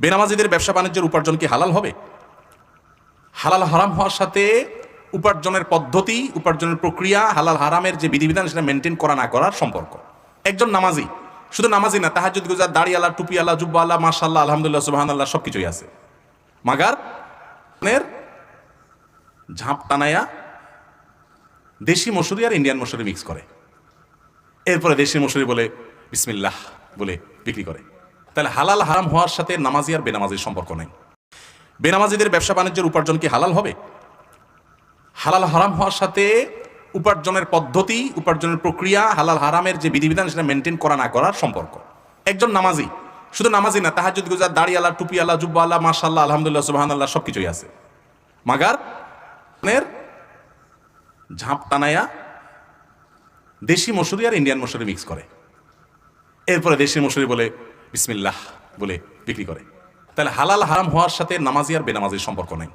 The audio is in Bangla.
বেনামাজিদের ব্যবসা বাণিজ্যের উপার্জন কি হালাল হবে? হালাল হারাম হওয়ার সাথে উপার্জনের পদ্ধতি, উপার্জনের প্রক্রিয়া, হালাল হারামের যে বিধিবিধান সেটা মেনটেন করা না করার সম্পর্ক। একজন নামাজি, শুধু নামাজি না, তাহাজ্জুদ গুজার, দাড়িওয়ালা, টুপিওয়ালা, জুব্বাওয়ালা, মাশাআল্লাহ, আলহামদুলিল্লাহ, সুবহানাল্লাহ, সব কিছুই আছে। মাগার ঝাঁপ টানায়া দেশি মসুরি আর ইন্ডিয়ান মসুরি মিক্স করে, এরপরে দেশি মসুরি বলে বিসমিল্লাহ বলে বিক্রি করে। তাহলে হালাল হারাম হওয়ার সাথে নামাজি আর বেনামাজির সম্পর্ক নেই। বেনামাজিদের ব্যবসা বাণিজ্যের উপার্জন কি হালাল হবে? হালাল হারাম হওয়ার সাথে উপার্জনের পদ্ধতি, উপার্জনের প্রক্রিয়া, হালাল হারামের যে বিধিবিধান সেটা মেনটেন করা না করার সম্পর্ক। একজন নামাজি, শুধু নামাজি না, তাহাজ্জুদ গুজার, দাড়িওয়ালা, টুপিওয়ালা, জুব্বাওয়ালা, মাশাআল্লাহ, আলহামদুলিল্লাহ, সুবহানাল্লাহ, সব কিছুই আছে। মাগার ঝাঁপ টানায়া দেশি মসুরি আর ইন্ডিয়ান মসুরি মিক্স করে, এরপরে দেশি মসুরি বলে বিসমিল্লাহ বলে বিক্রি করে। তাহলে হালাল হারাম হওয়ার সাথে নামাজি আর বেনামাজির সম্পর্ক নেই।